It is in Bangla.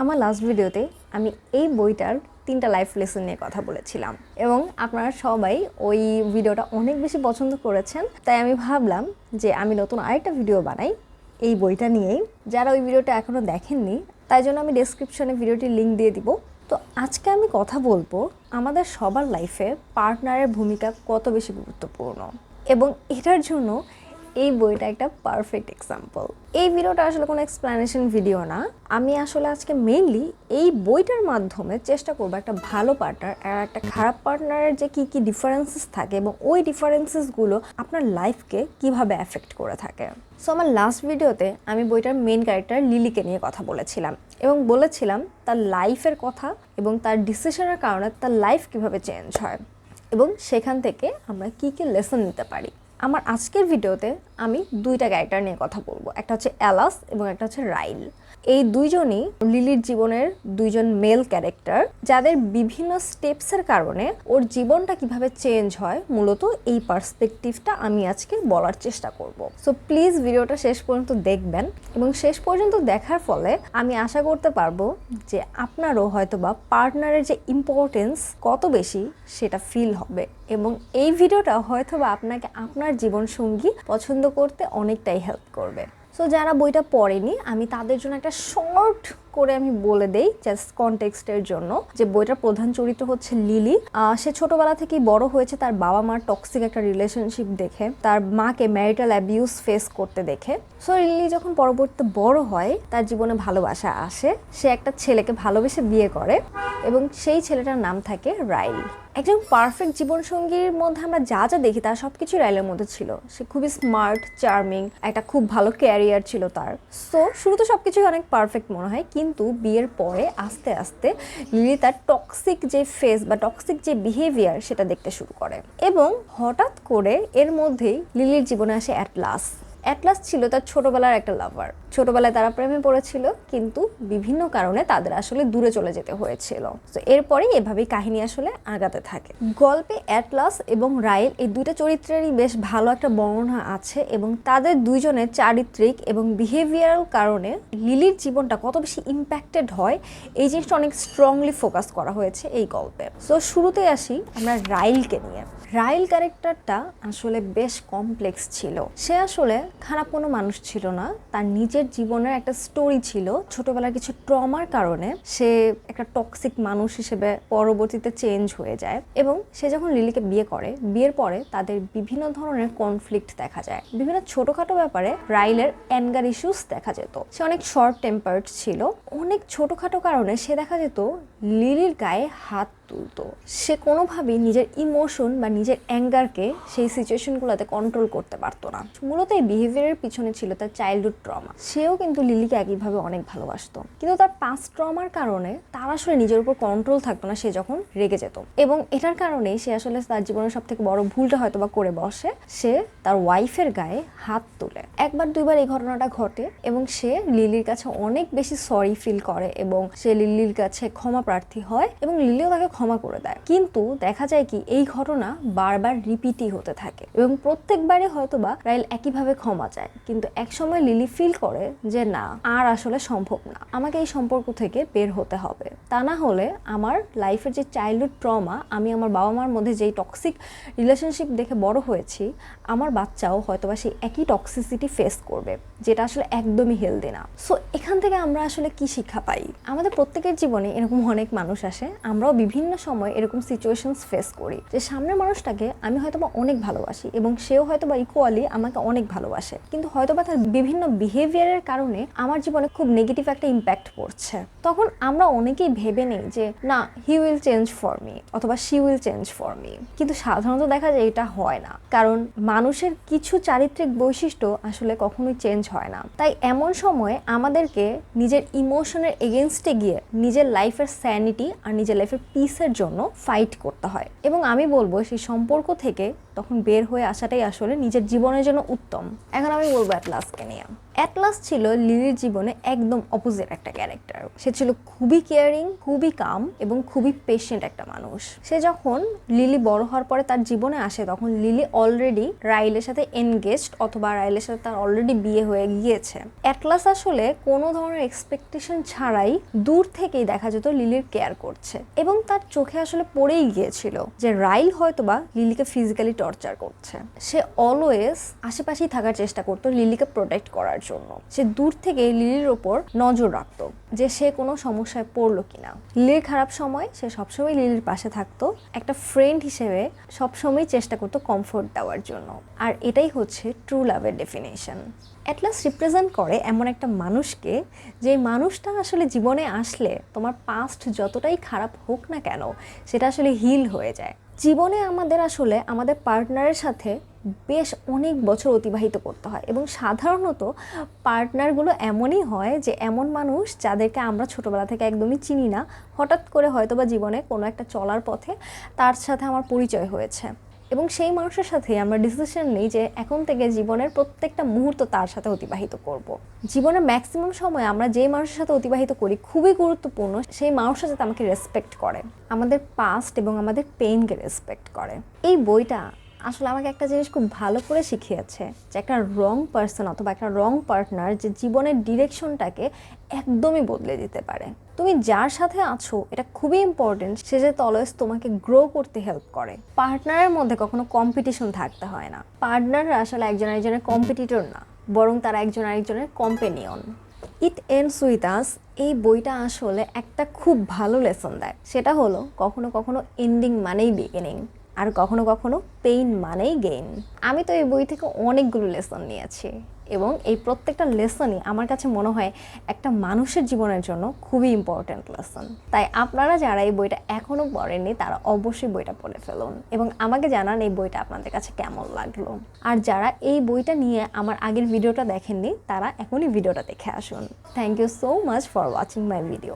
আমার লাস্ট ভিডিওতে আমি এই বইটার 3টা লাইফ লেসন নিয়ে কথা বলেছিলাম এবং আপনারা সবাই ওই ভিডিওটা অনেক বেশি পছন্দ করেছেন। তাই আমি ভাবলাম যে আমি নতুন আরেকটা ভিডিও বানাই এই বইটা নিয়েই। যারা ওই ভিডিওটা এখনও দেখেননি তাই জন্য আমি ডেসক্রিপশনে ভিডিওটির লিঙ্ক দিয়ে দিব। তো আজকে আমি কথা বলবো আমাদের সবার লাইফে পার্টনারের ভূমিকা কত বেশি গুরুত্বপূর্ণ এবং এটার জন্য এই বইটা একটা পারফেক্ট এক্সাম্পল। এই ভিডিওটা আসলে কোনো এক্সপ্লেনেশন ভিডিও না, আমি আসলে আজকে মেইনলি এই বইটার মাধ্যমে চেষ্টা করবো একটা ভালো পার্টনার আর একটা খারাপ পার্টনারের যে কী কী ডিফারেন্সেস থাকে এবং ওই ডিফারেন্সেসগুলো আপনার লাইফকে কিভাবে অ্যাফেক্ট করে থাকে। সো আমার লাস্ট ভিডিওতে আমি বইটার মেইন ক্যারেক্টার লিলিকে নিয়ে কথা বলেছিলাম এবং বলেছিলাম তার লাইফের কথা এবং তার ডিসিশনের কারণে তার লাইফ কিভাবে চেঞ্জ হয় এবং সেখান থেকে আমরা কী কী লেসন নিতে পারি। আমার আজকের ভিডিওতে আমি 2টা ক্যারেক্টার নিয়ে কথা বলবো, একটা হচ্ছে অ্যালাস এবং একটা হচ্ছে রাইল। এই দুইজনই লিলির জীবনের দুইজন মেল ক্যারেক্টার যাদের বিভিন্ন স্টেপসের কারণে ওর জীবনটা কিভাবে চেঞ্জ হয় মূলত এই পার্সপেক্টিভটা আমি আজকে বলার চেষ্টা করব। সো প্লিজ ভিডিওটা শেষ পর্যন্ত দেখবেন এবং শেষ পর্যন্ত দেখার ফলে আমি আশা করতে পারবো যে আপনারও হয়তোবা পার্টনারের যে ইম্পর্টেন্স কত বেশি সেটা ফিল হবে এবং এই ভিডিওটা হয়তোবা আপনাকে আপনার জীবনসঙ্গী পছন্দ করতে অনেকটাই হেল্প করবে। সো যারা বইটা পড়েনি আমি তাদের জন্য একটা শর্ট করে আমি বলে দেই জাস্ট কনটেক্সটের জন্য, যে বইটার প্রধান চরিত্র হচ্ছে লিলি। সে ছোটবেলা থেকেই বড় হয়েছে তার বাবা মার টক্সিক একটা রিলেশনশিপ দেখে, তার মাকে ম্যারিটাল অ্যাবিউজ ফেস করতে দেখে। সো লিলি যখন পরবর্তীতে বড় হয় তার জীবনে ভালোবাসা আসে, সে একটা ছেলেকে ভালোবেসে বিয়ে করে এবং সেই ছেলেটার নাম থাকে রাইল। একজন পারফেক্ট জীবনসঙ্গীর মধ্যে আমরা যা যা দেখি তার সব কিছু রাইলের মধ্যে ছিল। সে খুবই স্মার্ট, চার্মিং, একটা খুব ভালো ক্যারিয়ার ছিল তার। সো শুরুতে সব কিছুই অনেক পারফেক্ট মনে হয়, কিন্তু বিয়ের পরে আস্তে আস্তে লিলি তার টক্সিক যে ফেস বা টক্সিক যে বিহেভিয়ার সেটা দেখতে শুরু করে এবং হঠাৎ করে এর মধ্যেই লিলির জীবনে আসে অ্যাটলাস। অ্যাটলাস ছিল তার ছোটবেলার একটা লাভার। ছোটবেলায় তারা প্রেমে পড়েছিল কিন্তু বিভিন্ন কারণে তাদের আসলে দূরে চলে যেতে হয়েছিল। তো এরপরেই এভাবেই কাহিনী আসলে আগাতে থাকে। গল্পে অ্যাটলাস এবং রাইল এই দুইটা চরিত্রেরই বেশ ভালো একটা বর্ণনা আছে এবং তাদের দুইজনের চারিত্রিক এবং বিহেভিয়ারাল কারণে লিলির জীবনটা কত বেশি ইম্প্যাক্টেড হয় এই জিনিসটা অনেক স্ট্রংলি ফোকাস করা হয়েছে এই গল্পে। সো শুরুতে আসি আমরা রাইলকে নিয়ে। রাইল ক্যারেক্টারটা আসলে বেশ কমপ্লেক্স ছিল। সে আসলে খারাপ কোনো মানুষ ছিল না, তার নিজের জীবনের একটা স্টোরি ছিল। ছোটবেলার কিছু ট্রমার কারণে সে একটা টক্সিক মানুষ হিসেবে পরবর্তীতে চেঞ্জ হয়ে যায় এবং সে যখন লিলিকে বিয়ে করে, বিয়ের পরে তাদের বিভিন্ন ধরনের কনফ্লিক্ট দেখা যায়। বিভিন্ন ছোটখাটো ব্যাপারে রাইলের অ্যাঙ্গার ইস্যুস দেখা যেত। সে অনেক শর্ট টেম্পার্ড ছিল। অনেক ছোটখাটো কারণে সে দেখা যেত লিলির গায়ে হাত তুলতো। সে কোনোভাবেই নিজের ইমোশন বা নিজের অ্যাঙ্গারকে সেই সিচুয়েশনগুলোতে কন্ট্রোল করতে পারতো না। মূলত এই বিহেভিয়ারের পিছনে ছিল তার চাইল্ডহুড ট্রমা। সেও কিন্তু লিলিকে একইভাবে অনেক ভালোবাসতো, কিন্তু তার পাস্ট ট্রমার কারণে তার আসলে নিজের উপর কন্ট্রোল থাকতো না, সে যখন রেগে যেত এবং এটার কারণেই সে আসলে তার জীবনের সব থেকে বড় ভুলটা হয়তো বা করে বসে, সে তার ওয়াইফের গায়ে হাত তুলে। একবার দুইবার এই ঘটনাটা ঘটে এবং সে লিলির কাছে অনেক বেশি সরি ফিল করে এবং সে লিলির কাছে ক্ষমা প্রার্থী হয় এবং লিলিও তাকে ক্ষমা করে দেয়। কিন্তু দেখা যায় কি এই ঘটনা বারবার রিপিটই হতে থাকে এবং প্রত্যেকবারে হয়তোবা রাইল একইভাবে ক্ষমা চায়, কিন্তু একসময় লিলি ফিল করে যে না, আর আসলে সম্ভব না, আমাকে এই সম্পর্ক থেকে বের হতে হবে, তা না হলে আমার লাইফের যে চাইল্ডহুড ট্রমা, আমি আমার বাবা মার মধ্যে যেই টক্সিক রিলেশনশিপ দেখে বড় হয়েছি, আমার বাচ্চাও হয়তোবা সেই একই টক্সিসিটি ফেস করবে, যেটা আসলে একদমই হেলদি না। সো এখান থেকে আমরা আসলে কি শিক্ষা পাই? আমাদের প্রত্যেকের জীবনে এরকম অনেক মানুষ আসে, আমরাও বিভিন্ন সময় এরকম সিচুয়েশনস ফেস করি যে সামনের মানুষটাকে আমি হয়তোবা অনেক ভালোবাসি এবং সেও হয়তোবা ইকুয়ালি আমাকে অনেক ভালোবাসে, কিন্তু হয়তোবা তার বিভিন্ন বিহেভিয়ারের কারণে আমার জীবনে খুব নেগেটিভ একটা ইম্প্যাক্ট পড়ছে। তখন আমরা অনেকেই ভেবে নেই যে না, he will change for me অথবা she will change for me, কিন্তু সাধারণত দেখা যায় এটা হয় না, কারণ মানুষের কিছু চারিত্রিক বৈশিষ্ট্য আসলে কখনোই চেঞ্জ হয় না। তাই এমন সময় আমাদেরকে নিজের ইমোশনের এগেনস্টে গিয়ে নিজের লাইফের স্যানিটি আর নিজের লাইফের পিসের জন্য ফাইট করতে হয় এবং আমি বলবো সেই সম্পর্ক থেকে তখন বের হয়ে আসাটাই আসলে নিজের জীবনের জন্য উত্তম। এখন আমি বলবো অ্যাটলাসকে নিয়ে। অ্যাটলাস ছিল লিলির জীবনে একদম অপোজিট একটা ক্যারেক্টার। সে ছিল খুবই কেয়ারিং, খুবই কাম এবং খুবই পেশেন্ট একটা মানুষ। সে যখন লিলি বড় হওয়ার পরে তার জীবনে আসে তখন লিলি অলরেডি রাইলের সাথে এনগেজড অথবা রাইলের সাথে তার অলরেডি বিয়ে হয়ে গিয়েছে। অ্যাটলাস আসলে কোনো ধরনের এক্সপেকটেশন ছাড়াই দূর থেকেই দেখা যেত লিলির কেয়ার করছে এবং তার চোখে আসলে পড়েই গিয়েছিল যে রাইল হয়তোবা লিলিকে ফিজিক্যালি টর্চার করছে। সে অলওয়েজ আশেপাশেই থাকার চেষ্টা করতো লিলিকে প্রোটেক্ট করার জন্য। সে দূর থেকে লিলির ওপর নজর রাখতো যে সে কোনো সমস্যায় পড়লো কিনা। লিলির খারাপ সময় সে সবসময় লিলির পাশে থাকতো, একটা ফ্রেন্ড হিসেবে সবসময় চেষ্টা করতো কমফোর্ট দেওয়ার জন্য। আর এটাই হচ্ছে ট্রু লাভের ডেফিনেশন। অ্যাটলাস রিপ্রেজেন্ট করে এমন একটা মানুষকে যে মানুষটা আসলে জীবনে আসলে তোমার পাস্ট যতটাই খারাপ হোক না কেন সেটা আসলে হিল হয়ে যায়। জীবনে আমাদের আসলে আমাদের পার্টনারের সাথে বেশ অনেক বছর অতিবাহিত করতে হয় এবং সাধারণত পার্টনারগুলো এমনই হয় যে এমন মানুষ যাদেরকে আমরা ছোটোবেলা থেকে একদমই চিনি না, হঠাৎ করে হয়তো বা জীবনে কোনো একটা চলার পথে তার সাথে আমার পরিচয় হয়েছে এবং সেই মানুষের সাথে আমরা ডিসিশন নিই যে এখন থেকে জীবনের প্রত্যেকটা মুহূর্ত তার সাথে অতিবাহিত করব। জীবনের ম্যাক্সিমাম সময় আমরা যেই মানুষের সাথে অতিবাহিত করি খুবই গুরুত্বপূর্ণ সেই মানুষটা যাতে আমাকে রেসপেক্ট করে, আমাদের পাস্ট এবং আমাদের পেইনকে রেসপেক্ট করে। এই বইটা আসলে আমাকে একটা জিনিস খুব ভালো করে শিখিয়েছে যে একটা রং পার্সন অথবা একটা রং পার্টনার যে জীবনের ডিরেকশনটাকে একদমই বদলে দিতে পারে। তুমি যার সাথে আছো এটা খুবই ইম্পর্টেন্ট, সে যে অলওয়েজ তোমাকে গ্রো করতে হেল্প করে। পার্টনারের মধ্যে কখনো কম্পিটিশন থাকতে হয় না। পার্টনাররা আসলে একজন আরেকজনের কম্পিটিটর না, বরং তারা একজন আরেকজনের companion. It ends with us এই বইটা আসলে একটা খুব ভালো লেসন দেয়, সেটা হলো কখনো কখনো এন্ডিং মানেই বিগিনিং আর কখনো কখনো পেইন মানেই গেইন। আমি তো এই বই থেকে অনেকগুলো লেসন নিয়েছি এবং এই প্রত্যেকটা লেসনই আমার কাছে মনে হয় একটা মানুষের জীবনের জন্য খুবই ইম্পর্ট্যান্ট লেসন। তাই আপনারা যারা এই বইটা এখনও পড়েননি তারা অবশ্যই বইটা পড়ে ফেলুন এবং আমাকে জানান এই বইটা আপনাদের কাছে কেমন লাগলো। আর যারা এই বইটা নিয়ে আমার আগের ভিডিওটা দেখেননি তারা এখনই ভিডিওটা দেখে আসুন। Thank you so much for watching my video.